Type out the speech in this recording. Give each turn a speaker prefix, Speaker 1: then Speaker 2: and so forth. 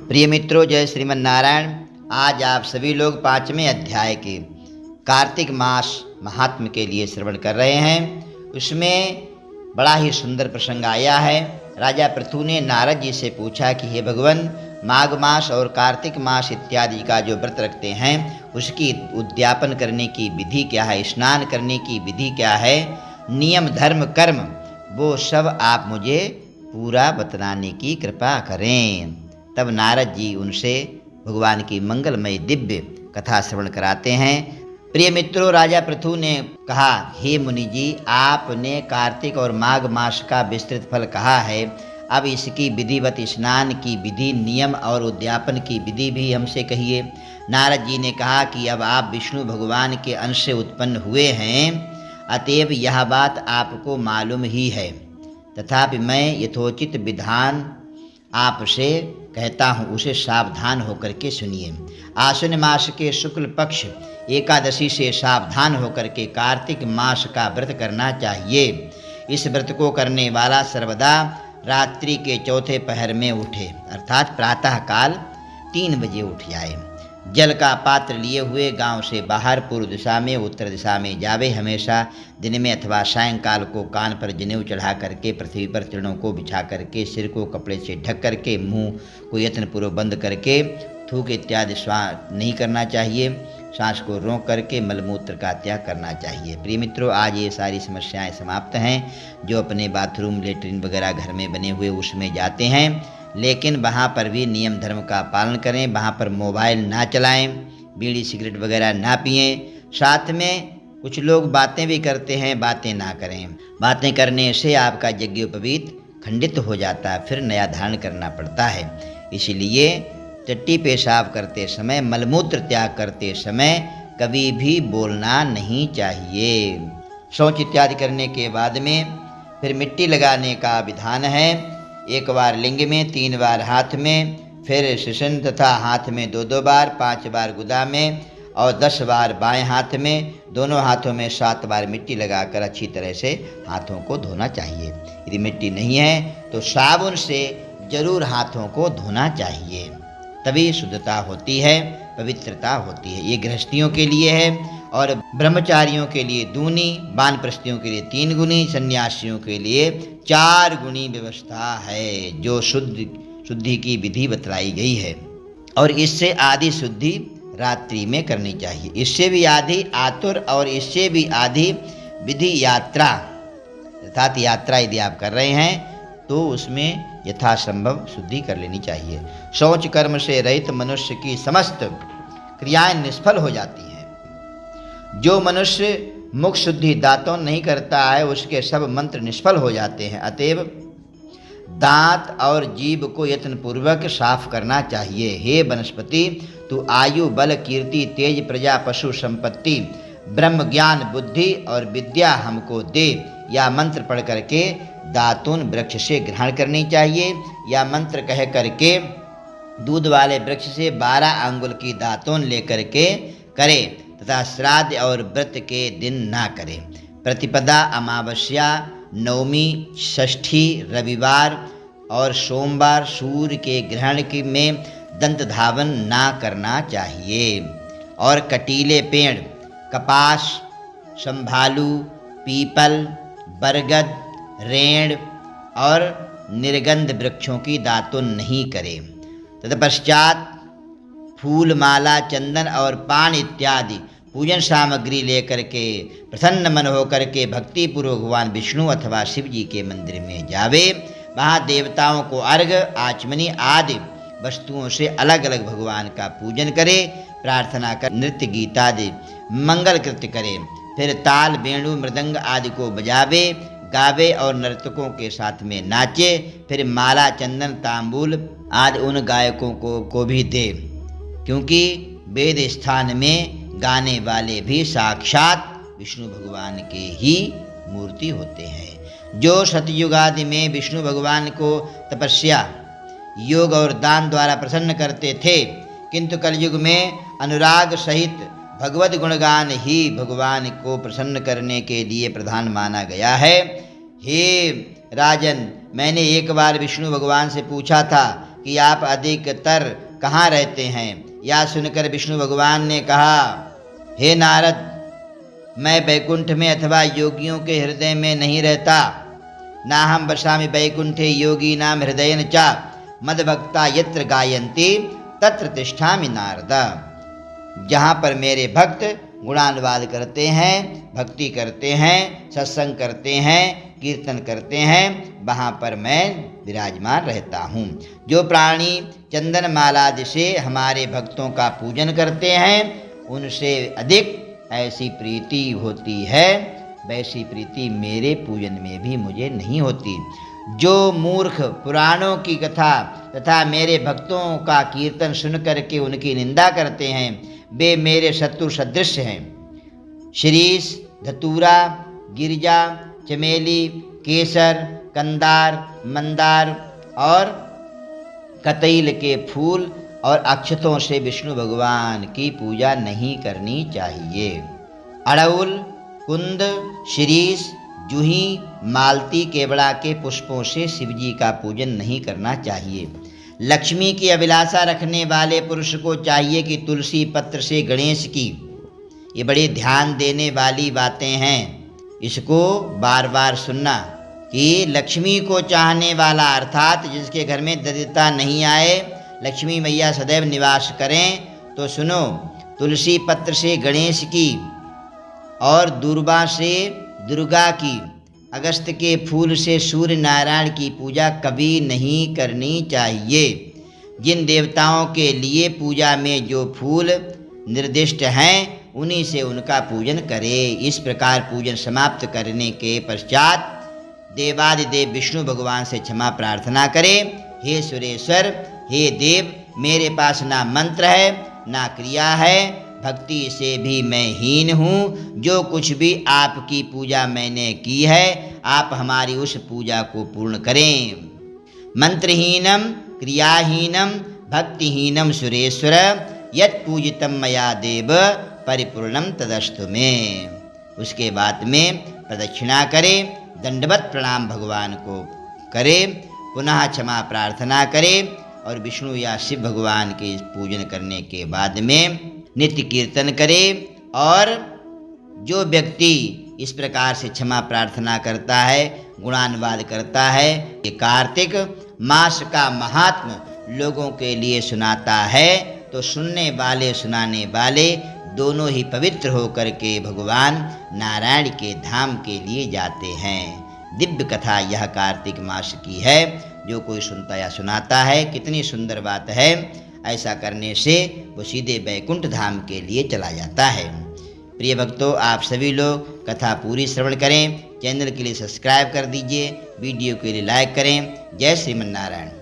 Speaker 1: प्रिय मित्रों, जय श्रीमन नारायण। आज आप सभी लोग 5वें अध्याय के कार्तिक मास महात्म्य के लिए श्रवण कर रहे हैं। उसमें बड़ा ही सुंदर प्रसंग आया है। राजा पृथु ने नारद जी से पूछा कि हे भगवान, माघ मास और कार्तिक मास इत्यादि का जो व्रत रखते हैं उसकी उद्यापन करने की विधि क्या है, स्नान करने की विधि क्या है, नियम धर्म कर्म वो सब आप मुझे पूरा बतलाने की कृपा करें। तब नारद जी उनसे भगवान की मंगलमय दिव्य कथा श्रवण कराते हैं। प्रिय मित्रों, राजा पृथु ने कहा, हे मुनि जी, आपने कार्तिक और माघ मास का विस्तृत फल कहा है, अब इसकी विधिवत स्नान की विधि, नियम और उद्यापन की विधि भी हमसे कहिए। नारद जी ने कहा कि अब आप विष्णु भगवान के अंश से उत्पन्न हुए हैं, अतएव यह बात आपको मालूम ही है, तथापि मैं यथोचित विधान आपसे कहता हूँ, उसे सावधान होकर के सुनिए। आश्विन मास के शुक्ल पक्ष एकादशी से सावधान होकर के कार्तिक मास का व्रत करना चाहिए। इस व्रत को करने वाला सर्वदा रात्रि के चौथे पहर में उठे, अर्थात प्रातः काल 3 बजे उठ जाए। जल का पात्र लिए हुए गांव से बाहर पूर्व दिशा में उत्तर दिशा में जावे। हमेशा दिन में अथवा सायंकाल को कान पर जनेऊ चढ़ा करके, पृथ्वी पर तृणों को बिछा करके, सिर को कपड़े से ढक करके, मुंह को यत्नपूर्वक बंद करके थूक इत्यादि श्वास नहीं करना चाहिए। सांस को रोक करके मलमूत्र का त्याग करना चाहिए। प्रिय मित्रों, आज ये सारी समस्याएं समाप्त हैं। जो अपने बाथरूम, लेटरिन वगैरह घर में बने हुए उसमें जाते हैं, लेकिन वहाँ पर भी नियम धर्म का पालन करें। वहाँ पर मोबाइल ना चलाएं, बीड़ी सिगरेट वगैरह ना पिएं। साथ में कुछ लोग बातें भी करते हैं, बातें ना करें। बातें करने से आपका यज्ञोपवीत खंडित हो जाता है, फिर नया धारण करना पड़ता है। इसलिए टट्टी पेशाब करते समय, मलमूत्र त्याग करते समय कभी भी बोलना नहीं चाहिए। शौच इत्यादि करने के बाद में फिर मिट्टी लगाने का विधान है। 1 बार लिंग में, 3 बार हाथ में, फिर शिशन तथा हाथ में 2-2 बार, 5 बार गुदा में और 10 बार बाएं हाथ में। दोनों हाथों में 7 बार मिट्टी लगाकर अच्छी तरह से हाथों को धोना चाहिए। यदि मिट्टी नहीं है तो साबुन से जरूर हाथों को धोना चाहिए, तभी शुद्धता होती है, पवित्रता होती है। ये गृहस्थियों के लिए है और ब्रह्मचारियों के लिए दूनी, वानप्रस्थियों के लिए 3 गुनी, सन्यासियों के लिए 4 गुनी व्यवस्था है, जो शुद्धि की विधि बतलाई गई है। और इससे आदि शुद्धि रात्रि में करनी चाहिए। इससे भी आधी आतुर और इससे भी आधी विधि यात्रा, अर्थात यात्रा यदि आप कर रहे हैं तो उसमें यथासंभव शुद्धि कर लेनी चाहिए। शौच कर्म से रहित मनुष्य की समस्त क्रियाएं निष्फल हो जाती हैं। जो मनुष्य मुख शुद्धि दांतों नहीं करता है, उसके सब मंत्र निष्फल हो जाते हैं। अतएव दांत और जीभ को यत्नपूर्वक साफ करना चाहिए। हे वनस्पति, तू आयु, बल, कीर्ति, तेज, प्रजा, पशु, संपत्ति, ब्रह्म ज्ञान, बुद्धि और विद्या हमको दे। या मंत्र पढ़ करके दातून वृक्ष से ग्रहण करनी चाहिए, या मंत्र कह करके दूध वाले वृक्ष से 12 अंगुल की दातून लेकर के करे, तथा श्राद्ध और व्रत के दिन ना करे। प्रतिपदा, अमावस्या, नवमी, षष्ठी, रविवार और सोमवार सूर्य के ग्रहण की में दंत धावन ना करना चाहिए। और कटीले पेड़, कपास, संभालू, पीपल, बरगद, रेण और निर्गंध वृक्षों की दातुन नहीं करें। तत्पश्चात फूल, माला, चंदन और पान इत्यादि पूजन सामग्री लेकर के प्रसन्न मन होकर के भक्तिपूर्वक भगवान विष्णु अथवा शिव जी के मंदिर में जावे। वहाँ देवताओं को अर्घ्य, आचमनी आदि वस्तुओं से अलग अलग भगवान का पूजन करे, प्रार्थना कर, नृत्य गीत आदि मंगल कृत्य करे। फिर ताल, वेणु, मृदंग आदि को बजावे, गावे और नर्तकों के साथ में नाचे। फिर माला, चंदन, तांबूल आदि उन गायकों को भी दे, क्योंकि वेद स्थान में गाने वाले भी साक्षात विष्णु भगवान के ही मूर्ति होते हैं। जो सतयुग आदि में विष्णु भगवान को तपस्या, योग और दान द्वारा प्रसन्न करते थे, किंतु कलयुग में अनुराग सहित भगवत गुणगान ही भगवान को प्रसन्न करने के लिए प्रधान माना गया है। हे राजन, मैंने एक बार विष्णु भगवान से पूछा था कि आप अधिकतर कहाँ रहते हैं। यह सुनकर विष्णु भगवान ने कहा, हे नारद, मैं वैकुंठ में अथवा योगियों के हृदय में नहीं रहता। नाहं वसामि वैकुंठे योगिनां हृदयेन च मद्भक्ता यत्र गायन्ति तत्र तिष्ठामि नारद। जहाँ पर मेरे भक्त गुणानुवाद करते हैं, भक्ति करते हैं, सत्संग करते हैं, कीर्तन करते हैं, वहाँ पर मैं विराजमान रहता हूँ। जो प्राणी चंदन मालादि से हमारे भक्तों का पूजन करते हैं, उनसे अधिक ऐसी प्रीति होती है, वैसी प्रीति मेरे पूजन में भी मुझे नहीं होती। जो मूर्ख पुराणों की कथा तथा मेरे भक्तों का कीर्तन सुन करके उनकी निंदा करते हैं, वे मेरे शत्रु सदृश हैं। शिरीष, धतूरा, गिरिजा, चमेली, केसर, कंदार, मंदार और कतैल के फूल और अक्षतों से विष्णु भगवान की पूजा नहीं करनी चाहिए। अड़उल, कुंद, शिरीष, जूही, मालती, केवड़ा के पुष्पों से शिवजी का पूजन नहीं करना चाहिए। लक्ष्मी की अभिलाषा रखने वाले पुरुष को चाहिए कि तुलसी पत्र से गणेश की, ये बड़े ध्यान देने वाली बातें हैं, इसको बार बार सुनना कि लक्ष्मी को चाहने वाला अर्थात जिसके घर में दरिद्रता नहीं आए, लक्ष्मी मैया सदैव निवास करें, तो सुनो, तुलसी पत्र से गणेश की और दूर्वा से दुर्गा की, अगस्त के फूल से सूर्य नारायण की पूजा कभी नहीं करनी चाहिए। जिन देवताओं के लिए पूजा में जो फूल निर्दिष्ट हैं, उन्हीं से उनका पूजन करें। इस प्रकार पूजन समाप्त करने के पश्चात देवादिदेव विष्णु भगवान से क्षमा प्रार्थना करें। हे सुरेश्वर, हे देव, मेरे पास ना मंत्र है ना क्रिया है, भक्ति से भी मैं हीन हूँ। जो कुछ भी आपकी पूजा मैंने की है, आप हमारी उस पूजा को पूर्ण करें। मंत्रहीनम क्रियाहीनम भक्तिहीनम सुरेश्वर, यत् पूजितम मया देव परिपूर्णम तदस्तु में। उसके बाद में प्रदक्षिणा करें, दंडवत प्रणाम भगवान को करें, पुनः क्षमा प्रार्थना करें और विष्णु या शिव भगवान के पूजन करने के बाद में नित्य कीर्तन करें। और जो व्यक्ति इस प्रकार से क्षमा प्रार्थना करता है, गुणानुवाद करता है, ये कार्तिक मास का महात्म लोगों के लिए सुनाता है, तो सुनने वाले सुनाने वाले दोनों ही पवित्र होकर के भगवान नारायण के धाम के लिए जाते हैं। दिव्य कथा यह कार्तिक मास की है। जो कोई सुनता या सुनाता है, कितनी सुंदर बात है। ऐसा करने से वो सीधे वैकुंठ धाम के लिए चला जाता है। प्रिय भक्तों, आप सभी लोग कथा पूरी श्रवण करें। चैनल के लिए सब्सक्राइब कर दीजिए, वीडियो के लिए लाइक करें। जय श्रीमन नारायण।